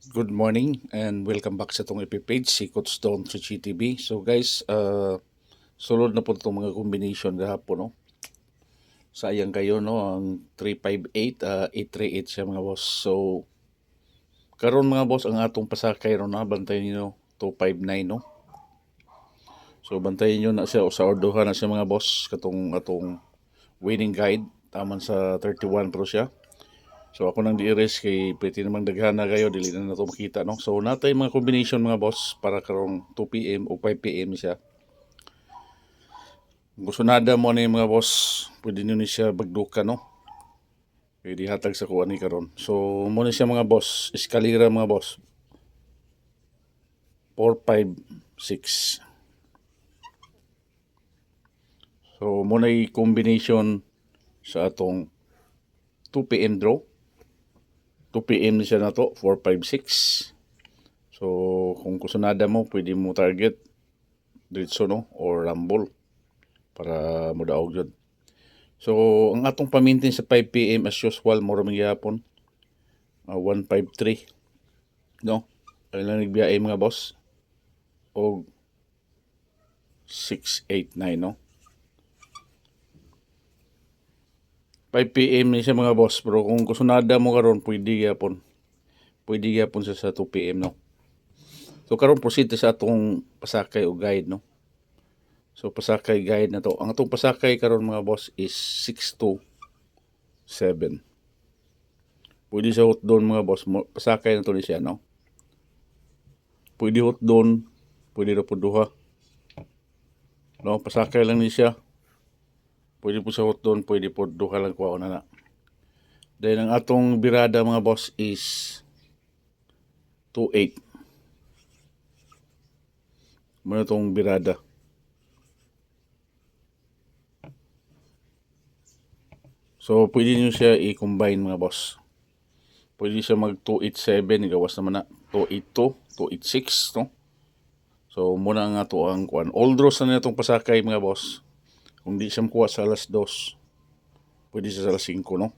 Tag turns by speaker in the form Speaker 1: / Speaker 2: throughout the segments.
Speaker 1: Good morning and welcome back sa itong EP page, si Coach Don sa GTV. So guys, sulod na po itong mga combination gahapon, no? Sayang kayo, no? Ang 358, 838 siya mga boss. So, karon mga boss, ang atong pasakay ron na, bantayan niyo 259, no? So, bantayan niyo na siya, o sa orduhan na siya mga boss, katong atong winning guide, taman sa 31 pro siya. So ako nang di-erase kay pwede namang daghana kayo dili na nato makita, no. So natay mga combination mga boss para karong 2 PM o 5 PM siya. Kung gusto nada mo ni mga boss, pwede niyo ni siya bagduka, no. Pwede hatag sa kuan ni karon. So mo ni siya mga boss, eskalera mga boss. 4 5 6. So mo na combination sa atong 2 PM draw. 2 PM siya na to, 4 5 6. So kung kusunada mo, pwede mo target diretso, no, or rumble para mo daog jud. So ang atong pamintin sa 5 PM as usual mo ra gyapon, 153, no. Ay lang nagbiyahe mga boss og 689, no. 5 PM ni siya mga boss, pero kung kusunada mo karon pwede gyapon. Pwede gyapon sa 2 PM, no. So karon proceed sa atong pasakay o guide, no. So pasakay guide na to. Ang atong pasakay karon mga boss is 627. Pwede sa hot doon mga boss, pasakay na to ni siya, no. Pwede hot doon, pwede na po duha. No, pasakay lang ni siya. Pwede po sa hot doon, pwede po duha lang kuha na na. Then ang atong birada mga boss is 28. Muna itong birada. So, pwede nyo siya i-combine mga boss. Pwede siya mag 287, igawas naman na 282, 286, no? So, muna nga to ang kuan. All draws na itong pasakay mga boss. Kung di siya makuha sa alas 2, pwede siya sa alas 5, no?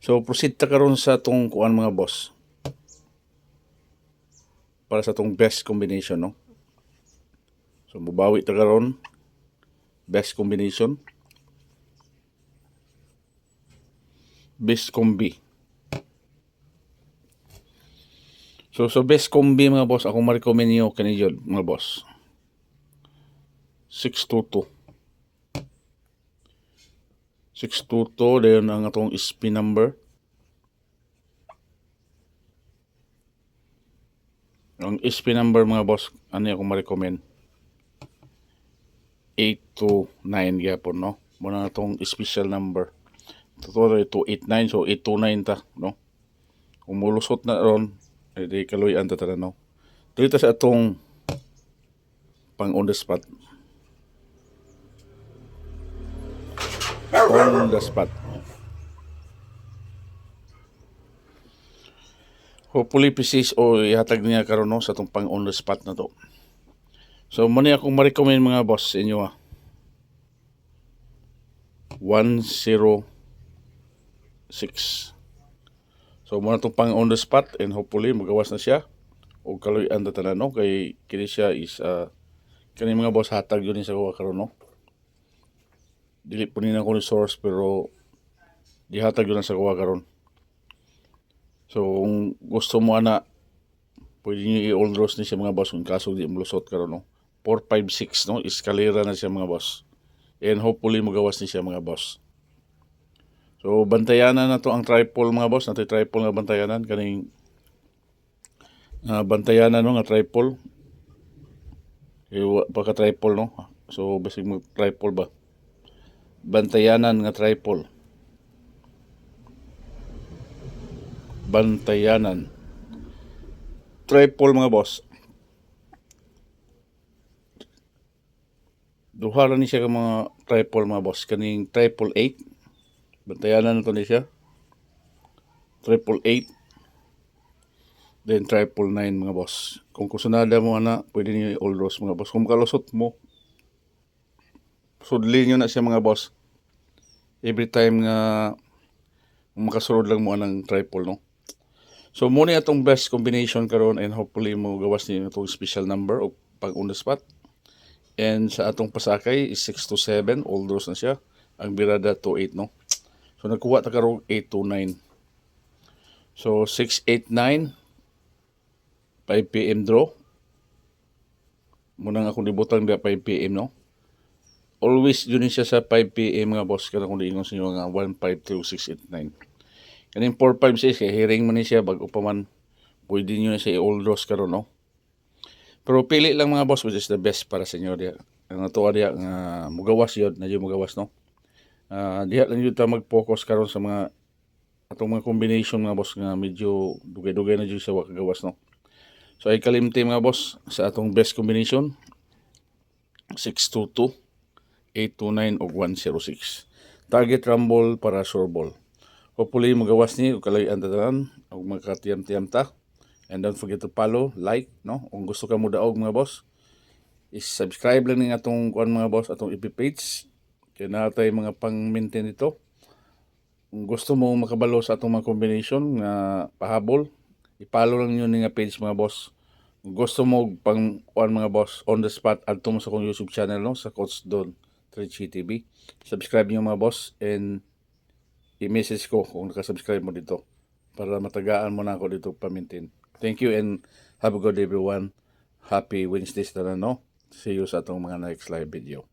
Speaker 1: So, proceed ta karon sa itong kuan mga boss. Para sa itong best combination, no? So, mabawi ta karon. Best combination. Best combi. So, best combi mga boss, akong ma-recommend nyo kanina mga boss. 622. 622, dayon ang atong SP number. Ang SP number mga boss, ano akong ma-recommend? 829 gyapon, no? Muna na itong special number. Totoo 289, so 829 ta, no? Kung mulusot na ron, di kaluyan ta tara, no? Dito sa atong pang on the spot. On the spot. Hopefully PCs o ihatag niya karon, no, sa atong pang on the spot na to. So muna akong ma-recommend mga boss sa inyo, 106. So muna itong pang on the spot and hopefully magawas na siya o kaluyan ta tanan, no, kay kini siya is kani mga boss hatag yun sa kuha karon, no. Dili po nina ko ni source pero dihatag yun sa kuha karon. So kung gusto mo ana, pwede nyo i-all draws ni siya mga boss kung kaso di mulusot karon, no. 4, 5, 6, no, eskalera na siya mga boss. And hopefully magawas ni siya mga boss. So bantayanan na to ang triple mga boss, nato triple nga bantayanan kaning bantayanan, no, nga triple. Pagka triple, no. So basig mo triple ba. Bantayanan nga triple. Bantayanan. Triple mga boss. Duha ra ni siya ka mga triple mga boss. Kaning triple 8. Bantayanan na to ni siya. Triple 8. Then triple 9 mga boss. Kung kusunada mo ana, pwede niyo i-all draws mga boss. Kung kalusot mo, sudli nyo na siya mga boss. Every time nga makasulod lang mo ng triple, no. So muna atong best combination karon, and hopefully mo gawas niyo itong special number o pag on the spot. And sa atong pasakay is 6 to 7, all draws na siya. Ang birada to 8, no? So nagkuha ta karong 8 to 9. So 6, 8, 9, 5 p.m. draw. Muna nga akong libutang da 5 p.m. no? Always yun siya sa 5 p.m. nga boss. Kaya kung diingon sa inyo nga 1, 5, 2, 6, 8, 9. Kaning 4, 5, 6, kaya hearing man ni siya, bago pa man, pwede nyo na siya i-all draws karon, no? Pero pili lang mga boss, which is the best para sa inyo diya. Ang natuwa diya nga mugawas yun, na yun mugawas, no? Diya lang yun ta mag-focus karon sa mga atong mga combination mga boss nga medyo dugay-dugay na dyan sa wakagawas, no? So ay kalimti mga boss sa atong best combination 622, 829 ug 106. Target rumble para sure ball. Hopefully magawas ni ug kalayan ta tanan ug magkatiyam-tiyam ta. And don't forget to follow, like, no? Kung gusto ka mo daog mga boss, is-subscribe lang ng atong kuan mga boss, atong FB page. Kaya natay mga pang-maintain ito. Kung gusto mo makabalo sa atong mga combination nga pahabol, i-follow lang yun nga page mga boss. Kung gusto mo pang kuan mga boss, on the spot, adto mo sa akong YouTube channel, no? Sa Coach Don 3G TV. Subscribe niyo mga boss and i-message ko kung nakasubscribe mo dito para matagaan mo na ako dito pa-maintain. Thank you and have a good day everyone. Happy Wednesday na no. See you sa atong mga next live video.